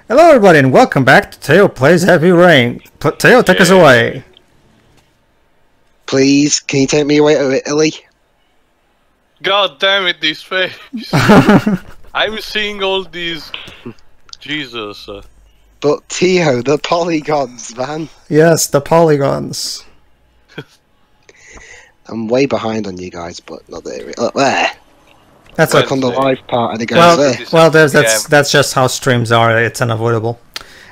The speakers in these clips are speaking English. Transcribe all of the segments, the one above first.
Hello everybody and welcome back to Teo Plays Heavy Rain. Teo, take us away. Please, can you take me away to Italy? God damn it, this face! I'm seeing all these... Jesus. But Teo, the polygons, man. Yes, the polygons. I'm way behind on you guys, but not there. Look there. That's like on the live part of the guys well, there. well, that's just how streams are. It's unavoidable.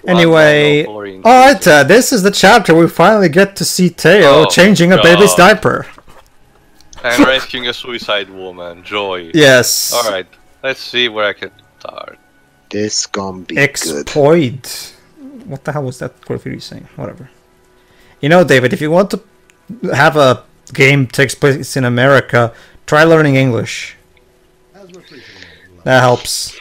Anyway, alright, this is the chapter we finally get to see Teo changing a baby's diaper. And rescuing a suicide woman, Joy. Yes. Alright, let's see where I can start. This gonna be Exploit. What the hell was that graffiti saying? Whatever. You know, David, if you want to have a game takes place in America, try learning English. That helps.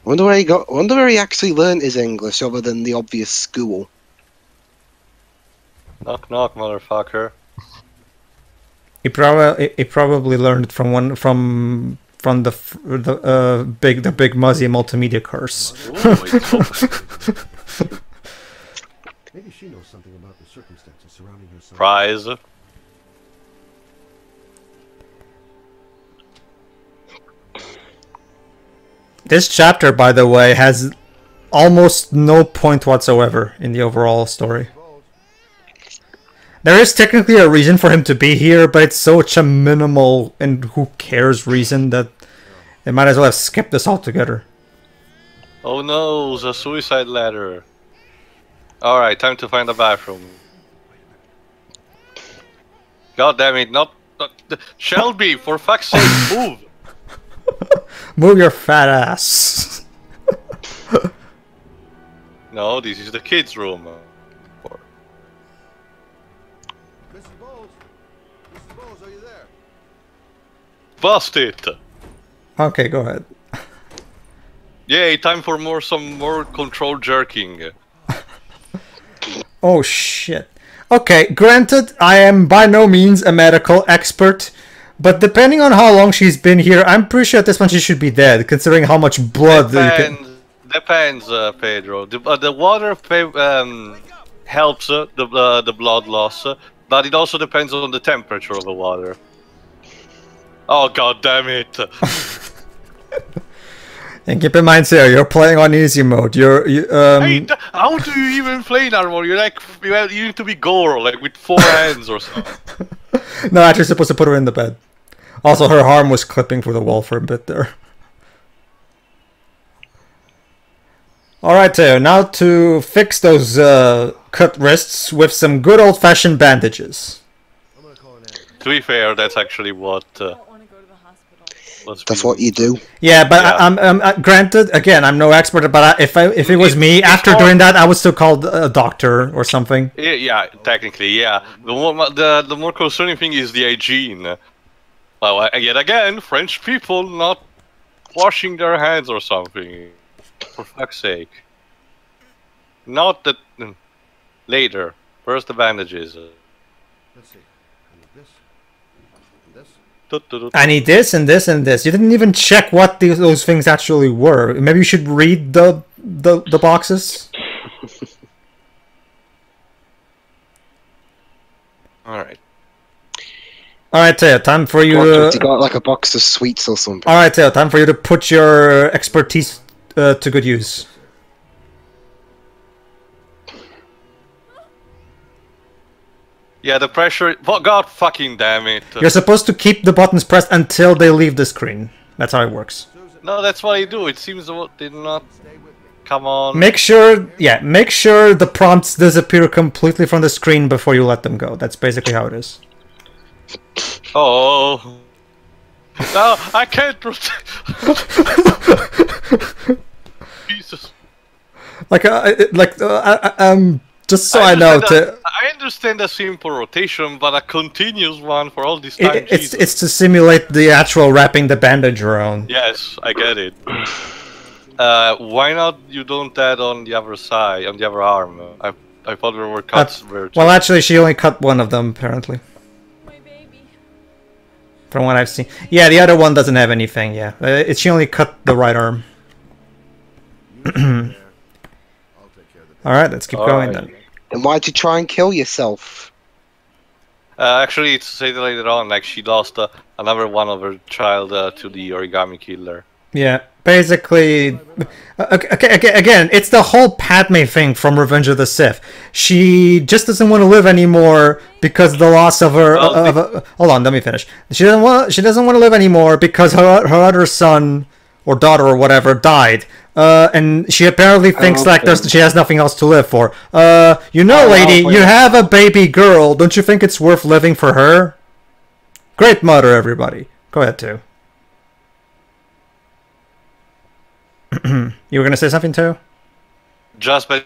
Wonder where he actually learned his English other than the obvious school. Knock knock, motherfucker. He probably learned it from the big Muzzy multimedia course. Maybe she knows something about the circumstances surrounding her son. Prize. This chapter, by the way, has almost no point whatsoever in the overall story. There is technically a reason for him to be here, but it's such a minimal and who cares reason that they might as well have skipped this altogether. Oh no, the suicide ladder. Alright, time to find a bathroom. God damn it, not Shelby, for fuck's sake, move! Move your fat ass. No, this is the kids' room. Mrs. Bowles, are you there? Bust it! Okay, go ahead. Yay, time for some more control jerking. Oh shit. Okay, granted, I am by no means a medical expert, but depending on how long she's been here, I'm pretty sure at this point she should be dead, considering how much blood Depends, Pedro. The water helps the blood loss, but it also depends on the temperature of the water. Oh god damn it! And keep in mind, Sarah, you're playing on easy mode. Hey, how do you even play in armor? You're like you need to be Gore, like with 4 hands or something. No, actually, supposed to put her in the bed. Also, her arm was clipping through the wall for a bit there. Alright, Teo, now to fix those cut wrists with some good old-fashioned bandages. To be fair, that's actually what... That's what you do. Yeah, but yeah. Granted, again, I'm no expert, but if it was me, after doing that, I would still call a doctor or something. Yeah, technically, yeah. The more concerning thing is the hygiene. Well, yet again, French people not washing their hands or something. For fuck's sake. Not that... later. First the bandages. Let's see. I need this and this and this. You didn't even check what those things actually were. Maybe you should read the boxes. Alright. Alright, Teo, time for you to... You got like a box of sweets or something. Alright, Teo, time for you to put your expertise to good use. Yeah, the pressure... Oh, god fucking damn it. You're supposed to keep the buttons pressed until they leave the screen. That's how it works. No, that's what I do. It seems they did not... Come on. Make sure the prompts disappear completely from the screen before you let them go. That's basically how it is. Oh. No, I can't protect... Jesus. Just so I know, I understand a simple rotation, but a continuous one for all this time. It's to simulate the actual wrapping the bandage around. Yes, I get it. Why not you don't add on the other side, on the other arm? I thought there were cuts. Well, actually, she only cut one of them, apparently. My baby. From what I've seen. Yeah, the other one doesn't have anything, yeah. She only cut the right arm. Alright, let's keep going then. Then why'd you try and kill yourself? Actually, it's said later on, like she lost another one of her child to the origami killer. Yeah, basically, again, it's the whole Padme thing from Revenge of the Sith. She just doesn't want to live anymore because of the loss of her. Hold on, let me finish. She doesn't want to live anymore because her other son or daughter or whatever died. And she apparently thinks like she has nothing else to live for. Lady, you have a baby girl. Don't you think it's worth living for her? Great mother, everybody. Go ahead, too. You were gonna say something too? Just by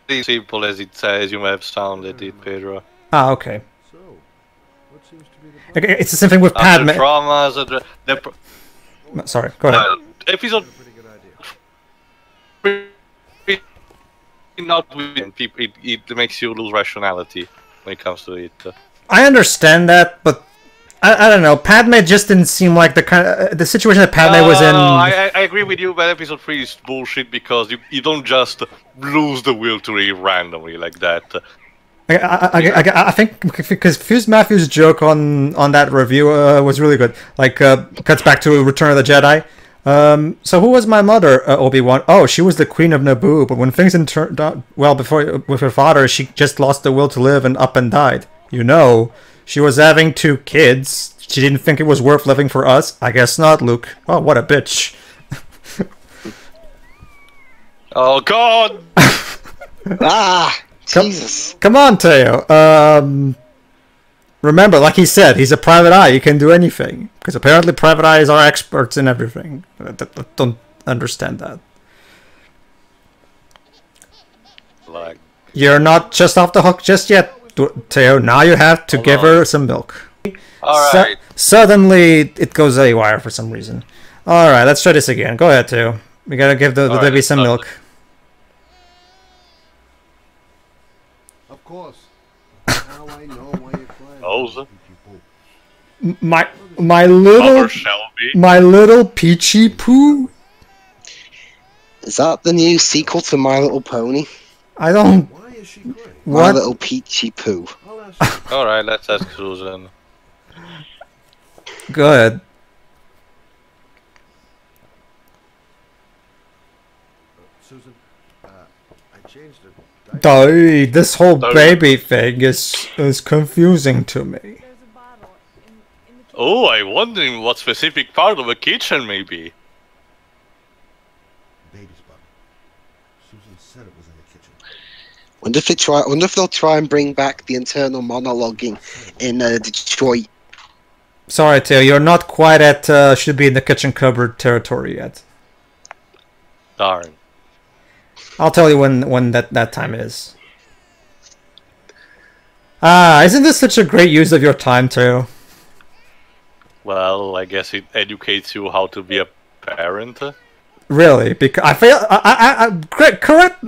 as simple as it says, you may have sounded it, Pedro. Ah, okay. So, what seems to be the It's the same thing with Padme. Traumas, Sorry, go ahead. Episode pretty good idea. not within people. It makes you lose rationality when it comes to it. I understand that, but I don't know. Padme just didn't seem like the kind the situation that Padme was in. I agree with you, but episode 3 is bullshit because you don't just lose the will to live randomly like that. I think because Fuse Matthews' joke on that review was really good. Like cuts back to Return of the Jedi. So who was my mother, Obi-Wan? Oh, she was the Queen of Naboo. But when things turned out well before with her father, she just lost the will to live and up and died. You know. She was having 2 kids. She didn't think it was worth living for us. I guess not, Luke. Oh, what a bitch. Oh, God! Jesus. Come on, Teo. Remember, like he said, he's a private eye. He can do anything. Because apparently private eyes are experts in everything. I don't understand that. Like, You're not just off the hook just yet, Teo. Now you have to give her some milk. alright. Suddenly, it goes haywire for some reason. Alright, let's try this again. Go ahead, Teo. We gotta give the baby some milk. Of course. Now I know why you're crying. Those? My little Mother Shelby. my little peachy poo. Is that the new sequel to My Little Pony? I don't. Why is she crying? My What? Little Peachy Poo. I'll ask her. Alright, let's ask Susan. Go ahead. Susan, I changed the diaper. This whole baby thing is confusing to me. There's a bottle in the Oh, I'm wondering what specific part of the kitchen maybe. Baby's bottle. Susan said it was in the kitchen. Wonder if they'll try and bring back the internal monologuing in Detroit. Sorry, Teo, you're not quite at should be in the kitchen cupboard territory yet. Darn. I'll tell you when that time is. Isn't this such a great use of your time, Teo? Well, I guess it educates you how to be a parent. Really? Because I feel correct.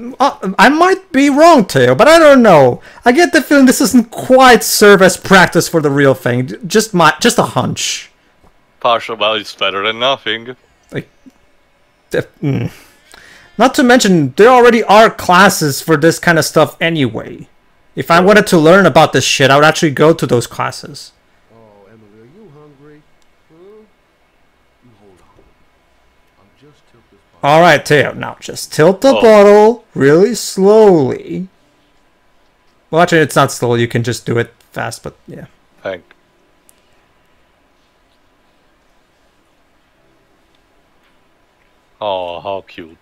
I might be wrong, Teo, but I don't know. I get the feeling this doesn't quite serve as practice for the real thing. Just a hunch. Partial, well, it's better than nothing. Not to mention, there already are classes for this kind of stuff anyway. If I wanted to learn about this shit, I would actually go to those classes. Oh, Emily, are you hungry? Huh? You hold on. I'll just tilt this bottle. Alright, Teo, now just tilt the bottle really slowly. Well, actually, it's not slow. You can just do it fast, but yeah. Thank. Oh, how cute.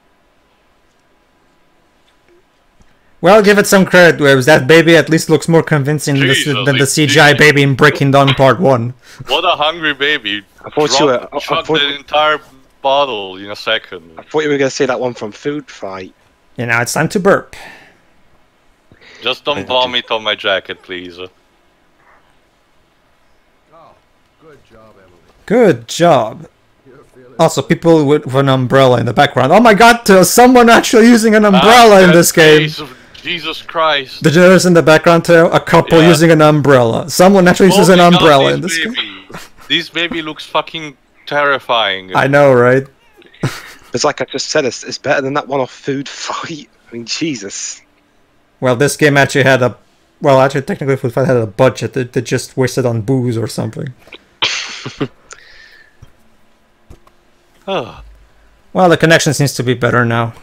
Well, give it some credit, Webs. That baby at least looks more convincing than Jesus, the CGI baby in Breaking Dawn Part 1. What a hungry baby. I thought you were- Chugged the entire bottle in a second. I thought you were going to say that one from Food Fight. Yeah, now it's time to burp. Just don't vomit on my jacket, please. Oh, good job, Emily. Good job. You're feeling Also, people with an umbrella in the background. Oh my god, someone actually using an umbrella in this game. Jesus Christ. There's in the background too, a couple Yeah. using an umbrella. Someone actually uses an Oh my God, umbrella in this game. This baby looks fucking terrifying. I know, right? It's like I just said, it's better than that one off Food Fight. I mean, Jesus. Well, this game actually had a... Well, actually, technically, Food Fight had a budget. They just wasted on booze or something. Oh, Well, the connection seems to be better now.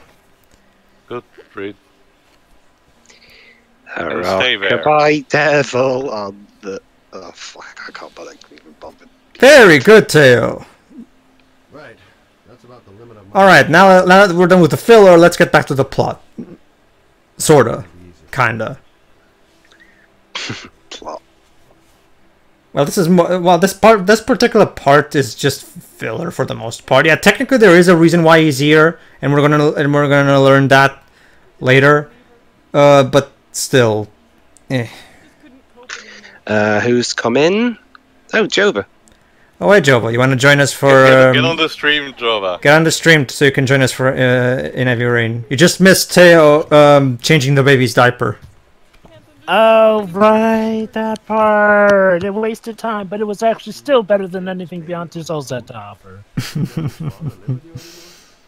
good read. Hurrah, stay there. goodbye, devil, on the... Oh, fuck, I can't bother even bothered. Very good, Teo. Right. That's about the limit of my... Alright, now that we're done with the filler, let's get back to the plot. Sorta. Kinda. Plot. Well, this is this particular part is just filler for the most part. Yeah, technically there is a reason why he's here, and we're gonna learn that later. But still, Who's come in? Oh, Jova. Oh, hey, Jova, you want to join us for... Get on the stream, Jova. Get on the stream so you can join us for in Heavy Rain. You just missed Teo changing the baby's diaper. Oh, right, that part. It wasted time, but it was actually still better than anything Beyond Two Souls had to offer.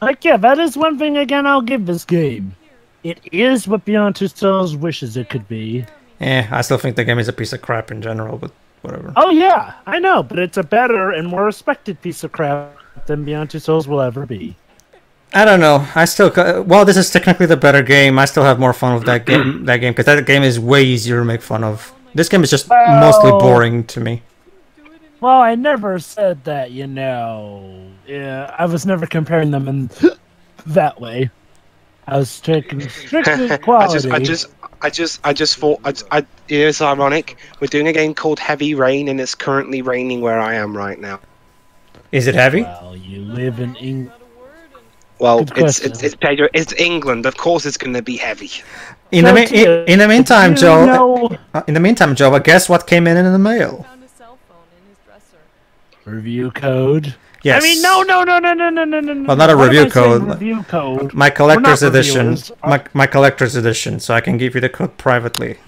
Like, yeah, that is one thing, again, I'll give this game. It is what Beyond Two Souls wishes it could be. I still think the game is a piece of crap in general, but whatever. Oh, yeah, I know, but it's a better and more respected piece of crap than Beyond Two Souls will ever be. I don't know. I still... Well, this is technically the better game. I still have more fun with that game, because that game is way easier to make fun of. This game is just mostly boring to me. Well, I never said that, you know. Yeah, I was never comparing them in that way. I was taking strictly quality. I just thought, it is ironic. We're doing a game called Heavy Rain, and it's currently raining where I am right now. Is it heavy? Well, you live in England. Well, Good it's Pedro. It's England. Of course, it's going to be heavy. In the meantime, Joe. In the meantime, Joe, guess what came in the mail? Found a cell phone in his dresser. Review code. Yes. I mean, no. Well, not a Why am review I saying code. Review code. My collector's We're not edition. reviewers. My collector's edition, so I can give you the code privately.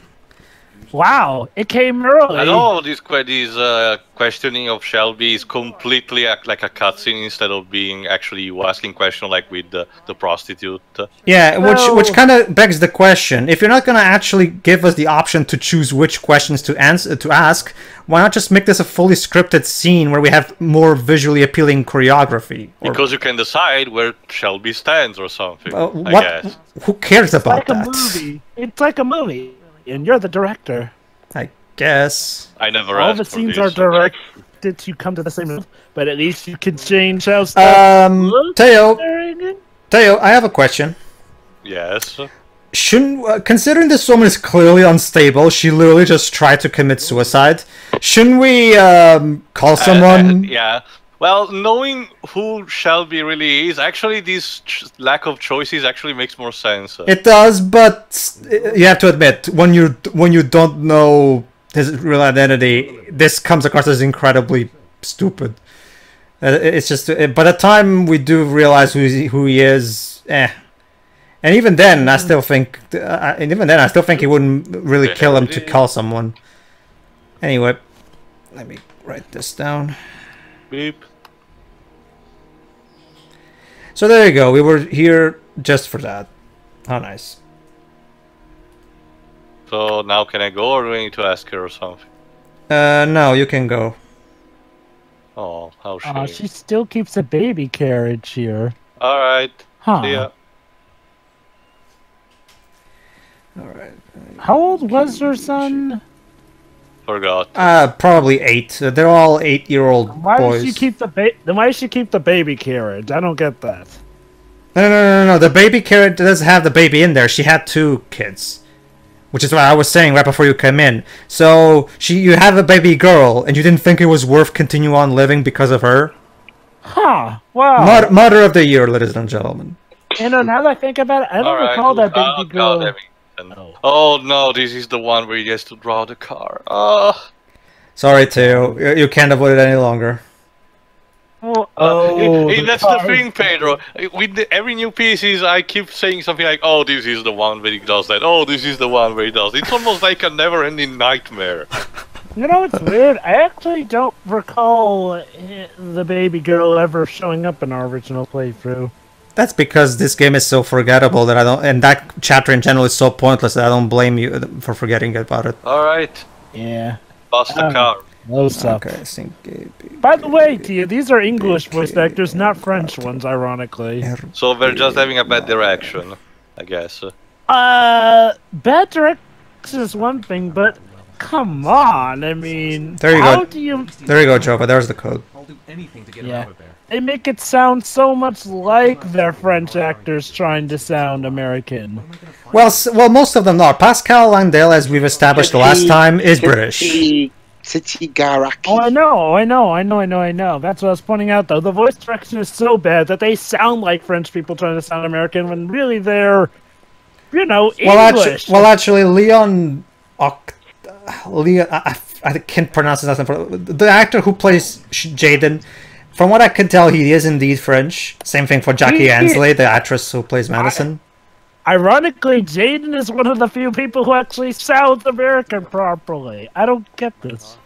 Wow, it came early. I know this questioning of Shelby is completely like a cutscene instead of being actually you asking question like with the prostitute. Yeah, No. which kind of begs the question: if you're not gonna actually give us the option to choose which questions to ask, why not just make this a fully scripted scene where we have more visually appealing choreography? Because you can decide where Shelby stands or something. I what? guess. Who cares about like a that? movie. It's like a movie, and you're the director. I guess. I never All asked the for scenes this. are directed to come to the same, but at least you can change how stuff looks Teo, during it. Teo, I have a question. Yes. Shouldn't, considering this woman is clearly unstable, she literally just tried to commit suicide. Shouldn't we call someone? Yeah. Well, knowing who Shelby really is, actually, this lack of choices actually makes more sense. It does, but you have to admit, when you don't know his real identity, this comes across as incredibly stupid. It's just by the time we do realize who he is, And even then, I still think he wouldn't really kill him to call someone. Anyway, let me write this down. Beep. So there you go. We were here just for that. How nice. So now can I go or do I need to ask her or something? No, you can go. Oh, how shame. She still keeps a baby carriage here. Alright. Huh. See ya. Alright. How old was her son? Forgot. Probably 8. They're all 8-year-old Why boys. does she keep the Then why does she keep the baby carriage? I don't get that. No. The baby carriage doesn't have the baby in there. She had 2 kids. Which is what I was saying right before you came in. So, you have a baby girl, and you didn't think it was worth continue on living because of her? Huh. Wow. Mother of the year, ladies and gentlemen. You know, now that I think about it, I don't recall that baby girl. God, oh no, this is the one where he has to draw the car. Oh. Sorry, Theo. You can't avoid it any longer. That's the thing, Pedro. With every new pieces, I keep saying something like, "Oh, this is the one where he does that. Oh, this is the one where he does." It's almost like a never-ending nightmare. You know what's weird? I actually don't recall the baby girl ever showing up in our original playthrough. That's because this game is so forgettable that I don't, and that chapter in general is so pointless that I don't blame you for forgetting about it. Alright. Yeah. Lost the car. Those suck. Okay, I think. By the way, Tia, these are English voice actors, not French ones, ironically. So they're just having a bad direction, I guess. Bad direction is one thing, but come on, I mean, There you how go. do you... There you go, Jova. There's the code. I'll do anything to get Yeah. out of there. They make it sound so much like they're French actors trying to sound American. Well, well, most of them are. Pascal Landale, as we've established the last time, is British. City Garaki. Oh, I know. That's what I was pointing out, though. The voice direction is so bad that they sound like French people trying to sound American when really they're, you know, English. Well, actually, Leon, I can't pronounce his last name. The actor who plays Jaden, from what I can tell, he is indeed French. Same thing for Jackie Ansley, the actress who plays Madison. Ironically, Jaden is one of the few people who actually sounds American properly. I don't get this.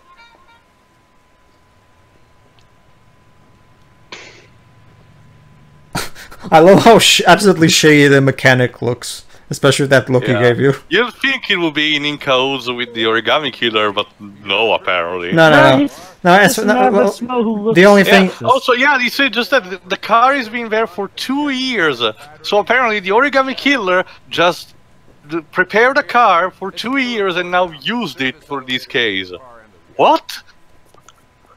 I love how absolutely shady the mechanic looks. Especially that look he gave you. You'd think it would be in Incaos with the origami killer, but no, apparently. No. The only thing... Also, yeah, you said just that the car has been there for 2 years. So apparently the origami killer just prepared a car for 2 years and now used it for this case. What?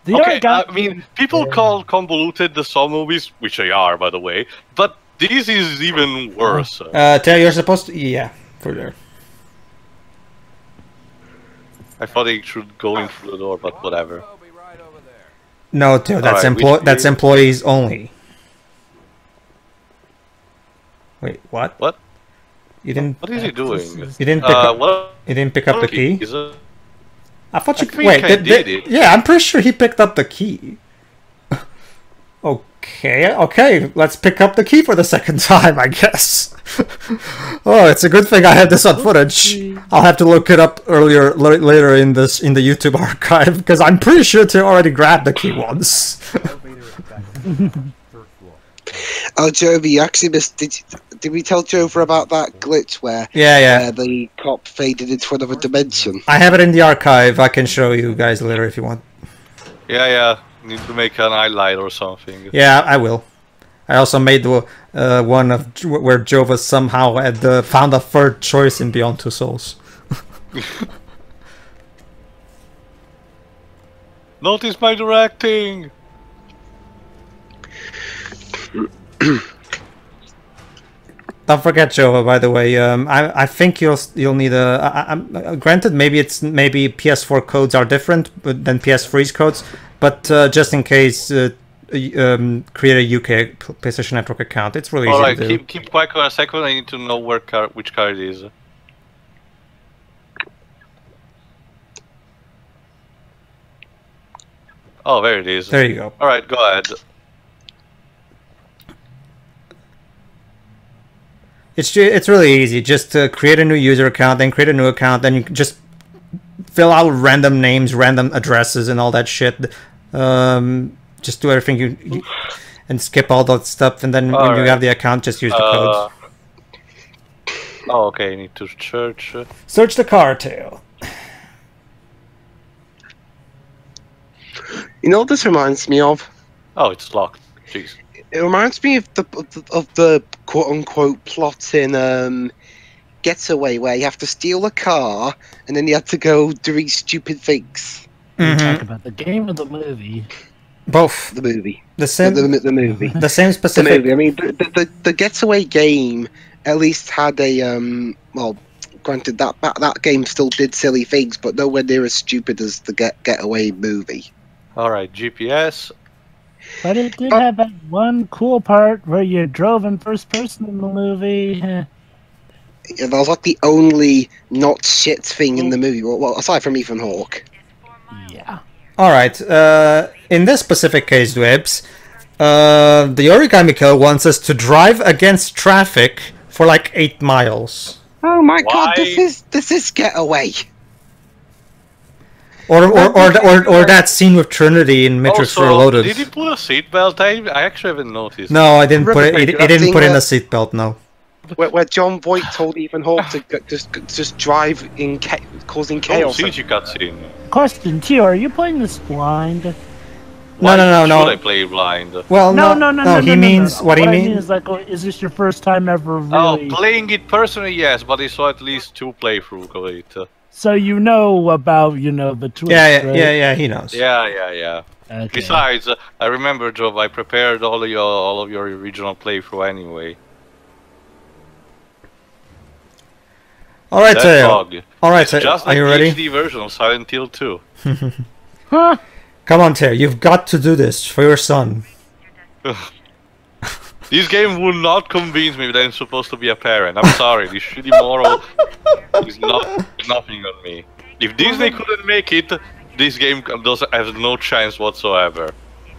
Okay, I mean, people call convoluted the Saw movies, which they are, by the way, but this is even worse. Tell you're supposed to... Yeah, for there. I thought they should go in through the door, but whatever. No, Theo, that's Alright, that's employees only. Wait, what? What? You didn't... What is he doing? You didn't pick up... What? You didn't pick up the key? I thought you... think Wait, I did it. Yeah, I'm pretty sure he picked up the key. Okay, let's pick up the key for the second time, I guess. Oh, it's a good thing I had this on footage. I'll have to look it up later in the YouTube archive, because I'm pretty sure to already grabbed the key once. Oh, Jovi, you actually missed... Did we tell Jover about that glitch where the cop faded into another dimension? I have it in the archive. I can show you guys later if you want. Yeah. Need to make an highlight or something. Yeah, I will. I also made the one of where Jova somehow had found a third choice in Beyond Two Souls. Notice my directing. Don't forget, Jova. By the way, I think you'll need a. Granted, maybe PS4 codes are different than PS3's codes, but just in case, create a UK PlayStation Network account. It's really easy to do. Keep quiet for a second. I need to know which car it is. Oh, there it is. There you go. All right, go ahead. It's really easy. Just create a new user account, then create a new account, then you can just fill out random names, random addresses, and all that shit. Just do everything you and skip all that stuff, and then when you have the account, just use the codes. Oh, okay. I need to search the car tail. You know what this reminds me of? Oh, it's locked. Jeez. It reminds me of the quote-unquote plot in Getaway, where you have to steal a car and then you have to go do these stupid things. Talk about the game or the movie? Both. The movie. The same. The movie. The same specific. The movie. I mean, the Getaway game at least had a well, granted that game still did silly things, but nowhere near as stupid as the Getaway movie. All right, GPS. But it did have that one cool part where you drove in first person in the movie. Yeah, that was like the only not shit thing in the movie. Well, aside from Ethan Hawke. Yeah. All right. In this specific case, Dwebs, the Origami Killer wants us to drive against traffic for like 8 miles. Oh my god! This is Getaway. Or that scene with Trinity in Matrix Also, Reloaded. did he put a seatbelt? I actually haven't noticed. No, I didn't put it. He Remember, didn't put in I a think, seatbelt. No. Where John Voight told Ethan Hawke to just drive in causing Oh, chaos. CG cutscene. Question, Tio, are you playing this blind? Why No. should I play blind? Well, No. He means what he I means. mean is like, is this your first time ever Oh, really? playing it personally, yes, but I saw at least 2 playthroughs of it. So you know about the twist, Yeah, right? yeah. He knows. Yeah. Okay. Besides, I remember, Joe, I prepared all of your original playthrough anyway. All right, That Teo. bug. All right, It's Teo. just Are like you the ready? HD version of Silent Hill 2. Huh? Come on, Teo. You've got to do this for your son. This game will not convince me that I'm supposed to be a parent. I'm sorry, this shitty moral is nothing on me. If Disney couldn't make it, this game has no chance whatsoever.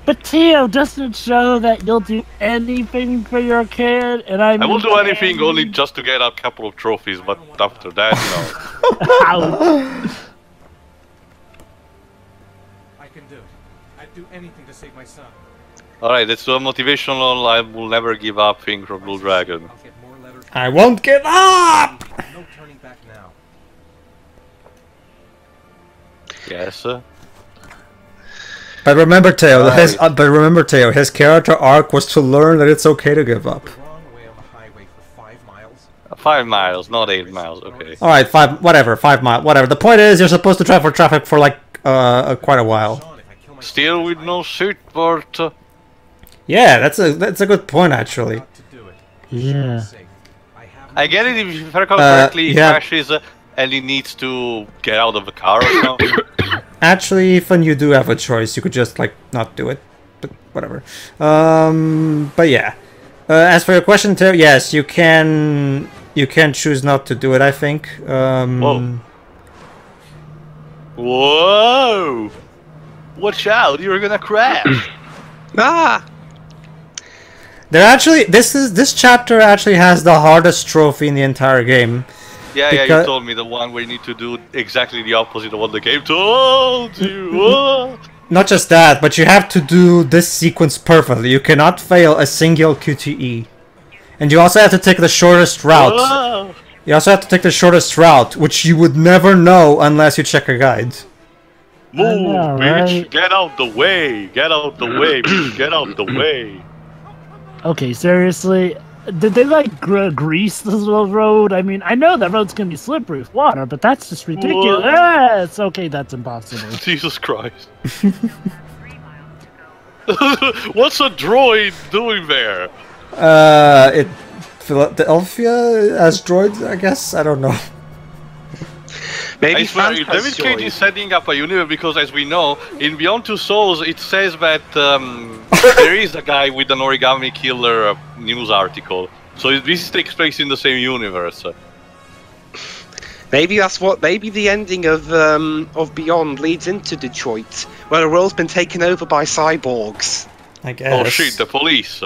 But Tio, doesn't it show that you'll do anything for your kid? And I I will mean do anything only just to get a couple of trophies, but after that, no. Ouch. I can do it. I'd do anything to save my son. Alright, let's do a motivational I will never give up thing from Blue Dragon. I'll get more letters. I won't give up. No turning back now. Yes. But remember, Teo. Right. His character arc was to learn that it's okay to give up. The wrong way on the highway for 5 miles. 5 miles, not 8 miles, okay. All right, 5 miles, whatever. The point is, you're supposed to drive for traffic for like quite a while. Sean, if I kill my Still with no seatbelt. Yeah, that's a good point actually. got to do it. Yeah. Safe. I have I get it if I recall correctly, he yeah. crashes and he needs to get out of the car or something. Actually, even you do have a choice. You could just like not do it, but whatever. But yeah. As for your question, Teo, yes, you can choose not to do it. I think. Whoa. Whoa! Watch out, you're gonna crash! Ah! This chapter actually has the hardest trophy in the entire game. Yeah, you told me the one where you need to do exactly the opposite of what the game told you. Whoa. Not just that, but you have to do this sequence perfectly. You cannot fail a single QTE. And you also have to take the shortest route. Whoa. You also have to take the shortest route, which you would never know unless you check a guide. Move, know, bitch! right? Get out the way! Get out the way, bitch! Get out the way! Okay, seriously? Did they like grease this little road? I mean, I know that road's gonna be slippery with water, but that's just ridiculous. Yes, okay, that's impossible. Jesus Christ. What's a droid doing there? Philadelphia as droids, I guess? I don't know. Maybe I swear, Fanta David Cage joy. is setting up a universe because, as we know, in Beyond Two Souls, it says that there is a guy with an origami killer news article. So this takes place in the same universe. Maybe that's what. Maybe the ending of Beyond leads into Detroit, where the world's been taken over by cyborgs. I guess. Oh shit, the police.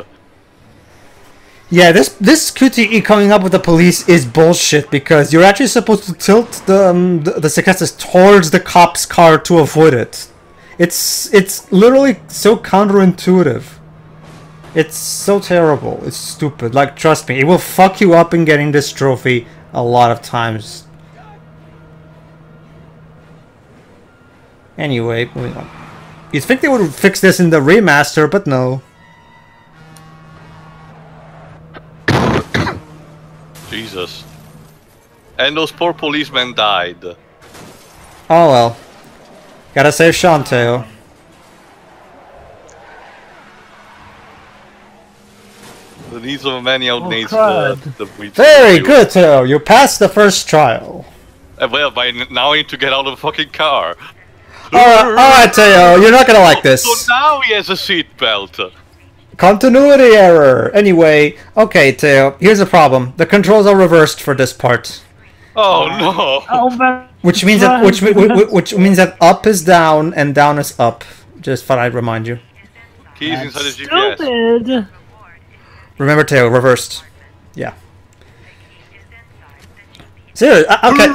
Yeah, this QTE coming up with the police is bullshit because you're actually supposed to tilt the successes towards the cop's car to avoid it. It's literally so counterintuitive. It's so terrible. It's stupid. Like, trust me, it will fuck you up in getting this trophy a lot of times. Anyway, moving on. You'd think they would fix this in the remaster, but no. Jesus. And those poor policemen died. Oh well. Gotta save Shanteo. The needs of a man outweighs crud. the breach. Very good, Teo. You passed the first trial. Well, by now I need to get out of the fucking car. Alright, Teo. You're not gonna like this. So now he has a seatbelt. Continuity error. Anyway, okay, Teo. Here's the problem. The controls are reversed for this part, Oh no! Oh man. which means that which means that up is down and down is up. Just thought I'd remind you. Keys inside the GPS. Stupid. Remember, Teo. Reversed. Yeah. Seriously. Okay.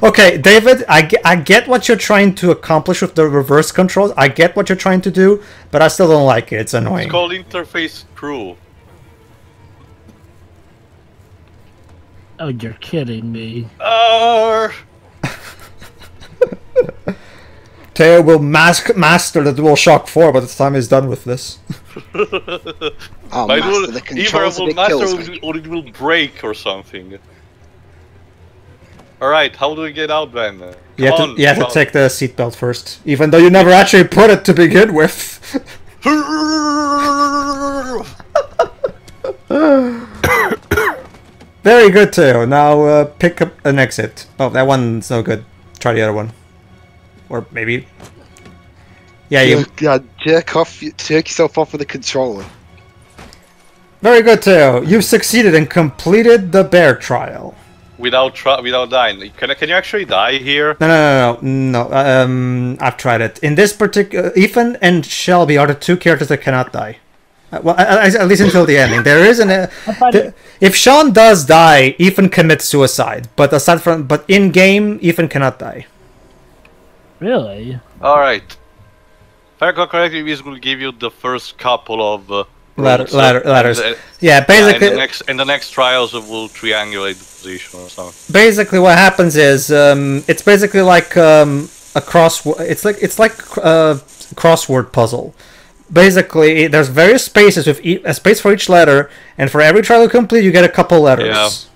Okay, David, I get what you're trying to accomplish with the reverse controls. I get what you're trying to do, but I still don't like it. It's annoying. It's called interface screw. Oh, you're kidding me. Teo will master the DualShock 4 by the time he's done with this. Oh, But master, the either controls it a will bit master kills me. or it will break or something. Alright, how do we get out then? You have Come to, you have to on. take the seatbelt first, even though you never actually put it to begin with. Very good, Teo. Now pick up an exit. Oh, that one's no good. Try the other one. Or maybe... Yeah, you... Yeah, jerk yourself off with the controller. Very good, Teo. You've succeeded and completed the bear trial. without dying. Can you actually die here? No. I've tried it. In this particular... Ethan and Shelby are the two characters that cannot die. Well, at least until the ending. There is an... if Sean does die, Ethan commits suicide. But aside from... But in-game, Ethan cannot die. Really? Alright. If I recall correctly, this will give you the first couple of... ladders. Yeah, basically... in the next trials, it will triangulate the position or something. Basically, what happens is... it's basically like a crossword... It's like a crossword puzzle. Basically, there's various spaces with a space for each letter, and for every trial you complete, you get a couple letters.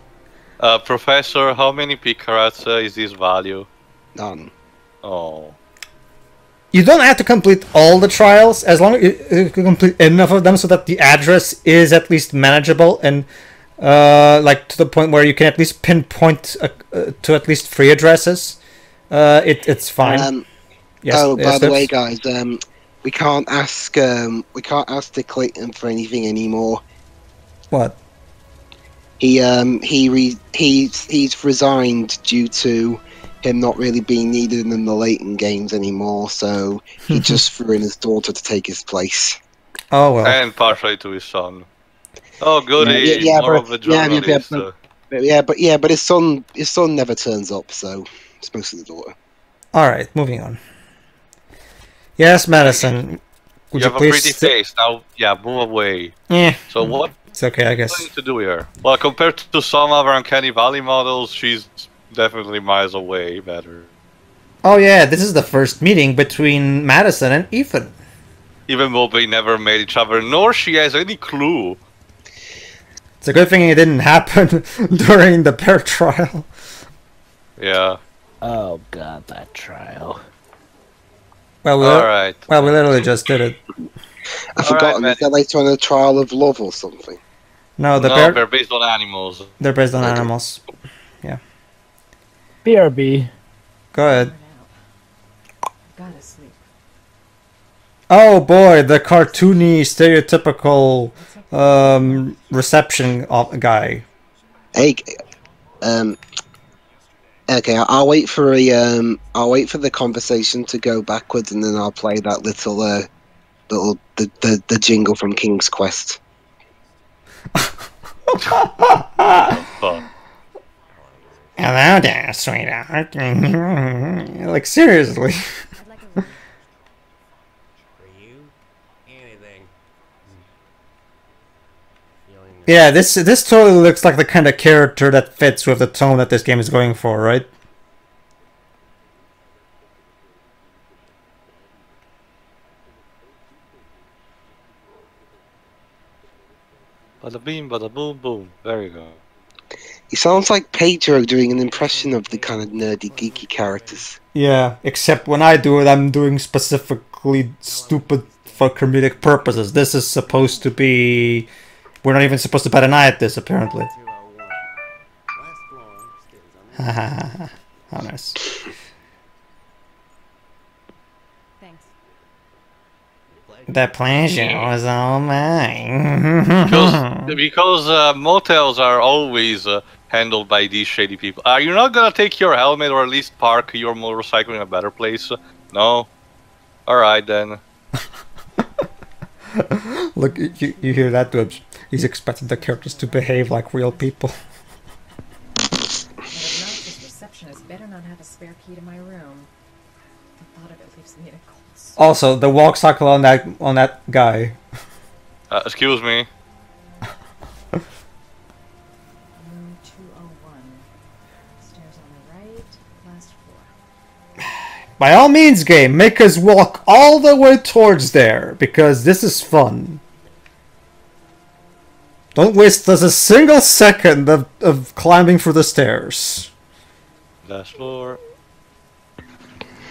Yeah. Professor, how many pickarats is this value? None. Oh. You don't have to complete all the trials, as long as you complete enough of them so that the address is at least manageable, and like to the point where you can at least pinpoint to at least 3 addresses. It's fine. Yes, by the way, guys, we can't ask Dick Clayton for anything anymore. What? He's resigned due to him not really being needed in the Leighton games anymore, so he just threw in his daughter to take his place. Oh well. And partially to his son. Oh goody, more of a journalist. But his son never turns up, so it's mostly the daughter. Alright, moving on. Yes, Madison. Would you you have please a pretty face. Now, yeah, move away. Yeah. So what? It's okay, I guess. What do you need to do here? Well, compared to some other Uncanny Valley models, she's definitely miles away better. Oh yeah, this is the first meeting between Madison and Ethan. Even though they never met each other, nor she has any clue. It's a good thing it didn't happen during the bear trial. Yeah. Oh god, that trial. Well, we literally just did it. I forgot. Is that later on a trial of love or something? No, they're based on animals. They're based on animals. Yeah. BRB. Go ahead. Gotta sleep. Oh boy, the cartoony, stereotypical reception guy. Hey, okay, I'll wait for the conversation to go backwards, and then I'll play that little the jingle from King's Quest. Hello there, sweetheart. Like seriously. Yeah, this totally looks like the kind of character that fits with the tone that this game is going for, right? Bada beam, bada boom, boom. There you go. He sounds like Pedro doing an impression of the kind of nerdy, geeky characters. Yeah, except when I do it, I'm doing specifically stupid for comedic purposes. This is supposed to be... We're not even supposed to bat an eye at this, apparently. How nice. Thanks. The pleasure was all mine. because motels are always handled by these shady people. Are you not gonna take your helmet or at least park your motorcycle in a better place? No? Alright then. Look, you hear that, Dubs? He's expecting the characters to behave like real people. That obnoxious receptionist better not have a spare key to my room. The thought of it leaves me in a cold sweat. Also, the walk cycle on that guy. Excuse me. Room 201. Stairs on the right, last floor. By all means, game, make us walk all the way towards there, because this is fun. Don't waste us a single second of climbing through the stairs. Last floor.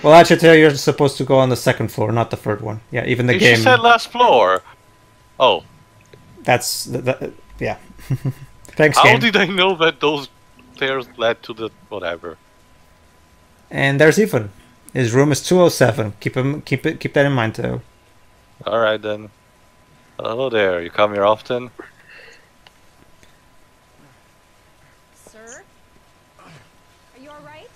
Well, actually, Theo, you're supposed to go on the second floor, not the third one. Yeah, even the game. She said last floor. Oh. That's yeah. Thanks, How game. did I know that those stairs led to the whatever? And there's Ethan. His room is 207. Keep that in mind, too. All right then. Hello there. You come here often? Sir? Are you alright?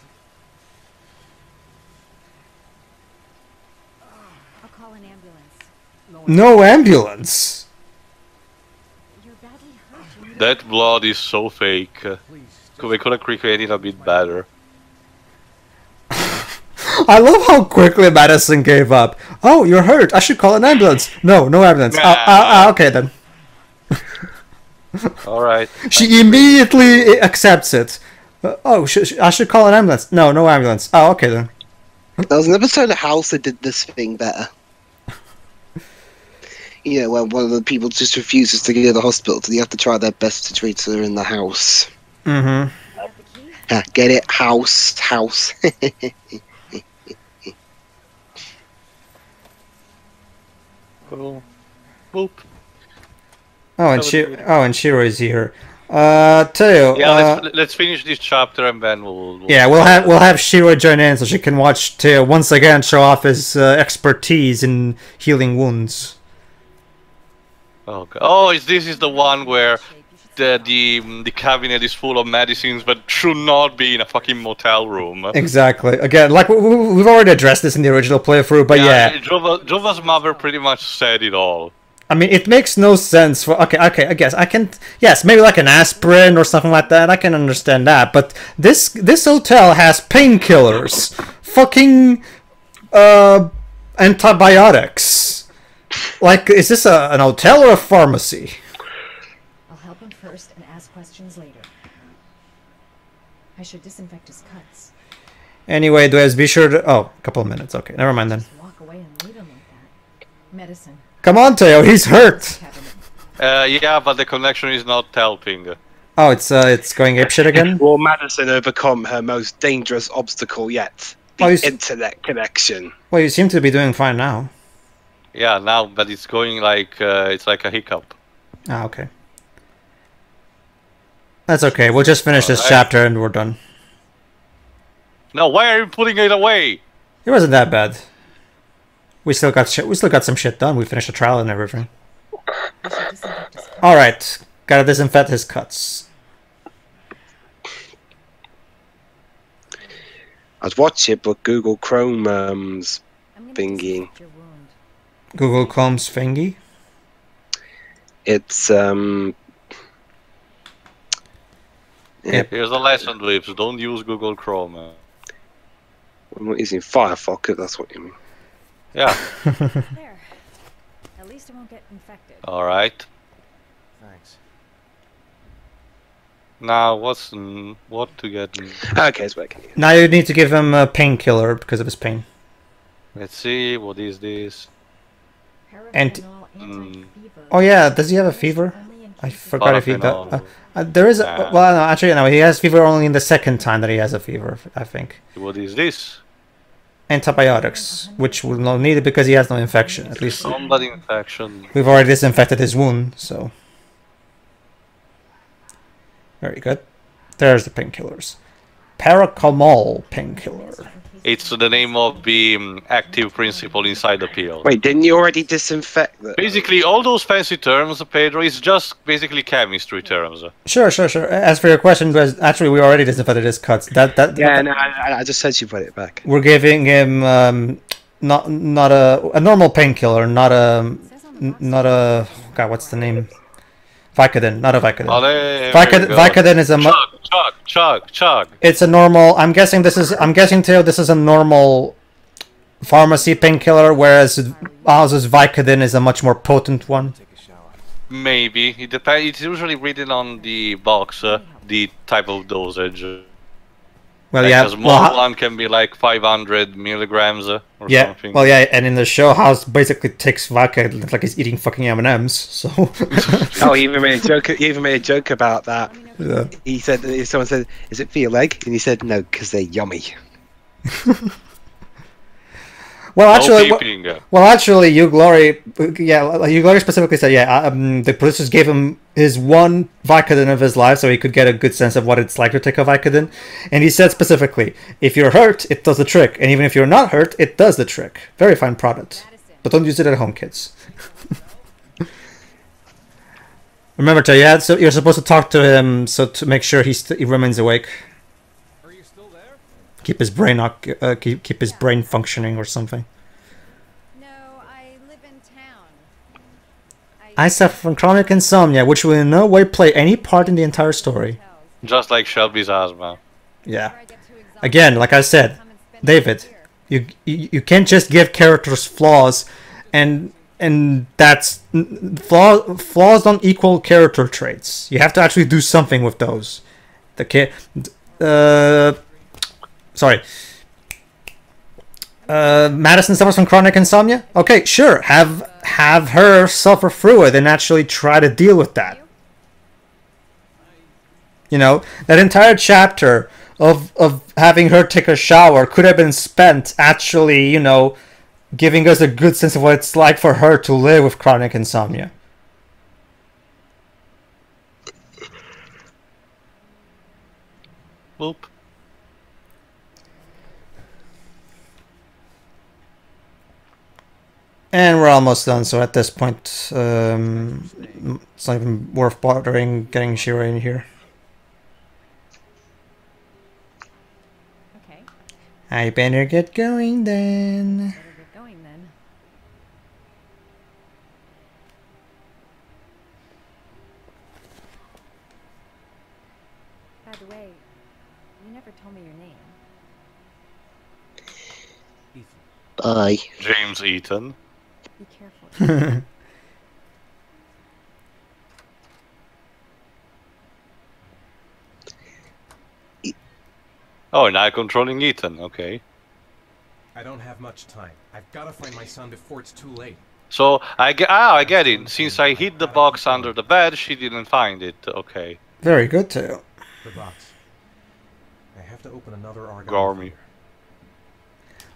I'll call an ambulance. No ambulance. You're badly hurt. You need That blood is so fake. We could have recreated it a bit better. I love how quickly Madison gave up. Oh, you're hurt. I should call an ambulance. No ambulance. Okay then. All right. She immediately accepts it. I should call an ambulance. No ambulance. Oh, okay then. There was an episode of House that did this thing better. You know, when one of the people just refuses to go to the hospital, so they have to try their best to treat her in the house. Mm-hmm. Get it? House. Cool. Boop. And Shiro is here. Teo. Yeah, let's finish this chapter and then we'll we'll have Shiro join in so she can watch Teo once again show off his expertise in healing wounds. Okay. Oh, this is the one where the cabinet is full of medicines, but should not be in a fucking motel room. Exactly. Again, like we've already addressed this in the original playthrough, but yeah. Jova's mother pretty much said it all. I mean, it makes no sense for... Okay, I guess I can... Yes, maybe like an aspirin or something like that, I can understand that, but this hotel has painkillers. Fucking... antibiotics. Like, is this an hotel or a pharmacy? I'll help him first and ask questions later. I should disinfect his cuts. Anyway, be sure to... Oh, a couple of minutes. Okay, never mind then. Just walk away and leave him like that. Medicine. Come on, Teo, he's hurt! Yeah, but the connection is not helping. Oh, it's going apeshit again? Will Madison overcome her most dangerous obstacle yet? The internet connection. Well, you seem to be doing fine now. Yeah, now, but it's going like... it's like a hiccup. Ah, okay. That's okay, we'll just finish this chapter and we're done. No, why are you putting it away? It wasn't that bad. We still got some shit done. We finished the trial and everything. All right, gotta disinfect his cuts. I'd watch it, but Google Chrome's thingy. Google Chrome's thingy. It's Here's a lesson, Lips. Don't use Google Chrome. What is in Firefox? That's what you mean. Yeah. There. At least it won't get infected. Alright. Thanks. Now, what to get? Okay, it's working. Now you need to give him a painkiller because of his pain. Let's see, what is this? Oh yeah, does he have a fever? I forgot if he does. There is well, no, actually no, he has fever only in the second time that he has a fever, I think. What is this? Antibiotics, which will not need it because he has no infection, at least. Combat infection. We've already disinfected his wound, so... Very good. There's the painkillers. Paracetamol painkiller. It's the name of the active principle inside the pill. Wait, didn't you already disinfect that? Basically, all those fancy terms, Pedro, is just basically chemistry terms. Sure. As for your question, actually we already disinfected his cuts. I just said you put it back. We're giving him not a normal painkiller, not a God, what's the name? Vicodin, not a Vicodin. Oh, there we go. Vicodin is a chug. it's a normal. I'm guessing Theo, this is a normal pharmacy painkiller, whereas Oz's Vicodin is a much more potent one. Maybe it depends. It's usually written on the box, the type of dosage. Well, like, yeah. because one can be like 500 milligrams or something. Well, yeah, and in the show, House basically takes Vicodin, it's like he's eating fucking M&Ms. So. Oh, he even made a joke. He even made a joke about that. Yeah. He said, someone said, "Is it for your leg?" And he said, "No, because they're yummy." Well, No actually, Hugh Glory specifically said, the producers gave him his one Vicodin of his life so he could get a good sense of what it's like to take a Vicodin. And he said specifically, if you're hurt, it does the trick. And even if you're not hurt, it does the trick. Very fine product. But don't use it at home, kids. Remember, so you're supposed to talk to him so to make sure he remains awake. Are you still there? Keep his brain keep his brain functioning or something. No, I live in town. I suffer from chronic insomnia, which will in no way play any part in the entire story. Just like Shelby's asthma. Yeah. Again, like I said, David, you can't just give characters flaws, and that's flaws don't equal character traits. You have to actually do something with those. Madison suffers from chronic insomnia. Okay, sure. Have her suffer through it and actually try to deal with that. You know, that entire chapter of having her take a shower could have been spent actually, you know, giving us a good sense of what it's like for her to live with chronic insomnia. Boop. And we're almost done, so at this point, it's not even worth bothering getting Shira in here. Okay. I better get going then. Better get going then. By the way, you never told me your name. Bye. James Eaton. Be careful. Oh, now controlling Ethan. Okay. I don't have much time. I've got to find my son before it's too late. So I get it. Since I hid the box under the bed, she didn't find it. Okay. Very good too. The box. I have to open another Garmy.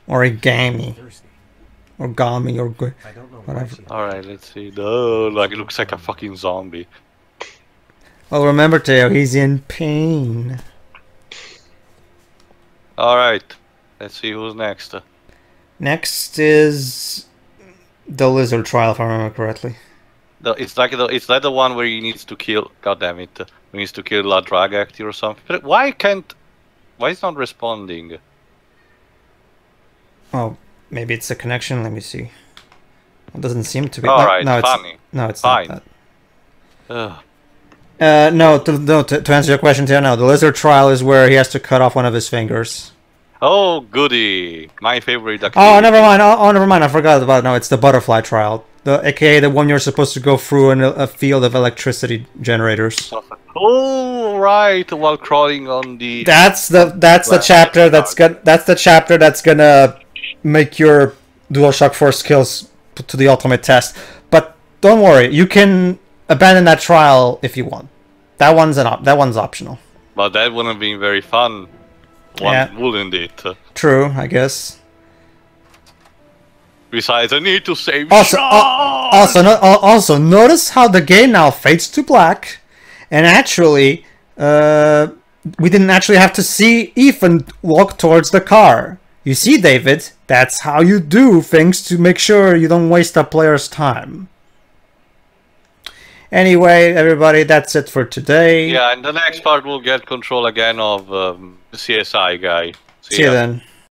Origami. Thirsty. Origami or I don't know whatever. Alright, let's see. Oh, like it looks like a fucking zombie. Well, remember, Theo, he's in pain. Alright. Let's see who's next. Next is the lizard trial, if I remember correctly. It's like the one where he needs to kill. God damn it! He needs to kill La Dragacti or something. But why is not responding? Oh, maybe it's a connection. Let me see. It doesn't seem to be. Alright, no, funny. it's Fine. not Ugh. that. No, to answer your question, Theo, no. The lizard trial is where he has to cut off one of his fingers. Oh, goody! My favorite activity. Oh, never mind. Oh, never mind. I forgot about it. No, it's the butterfly trial. AKA the one you're supposed to go through in a field of electricity generators. Oh, right. While crawling on the. That's the chapter that's gonna make your DualShock 4 skills put to the ultimate test. But don't worry, you can abandon that trial if you want. That one's optional. But that wouldn't have been very fun. Wouldn't it? True, I guess. Besides, I need to save Also, notice how the game now fades to black, and actually, we didn't actually have to see Ethan walk towards the car. You see, David, that's how you do things to make sure you don't waste a player's time. Anyway, everybody, that's it for today. Yeah, and the next part we'll get control again of the CSI guy. See you then.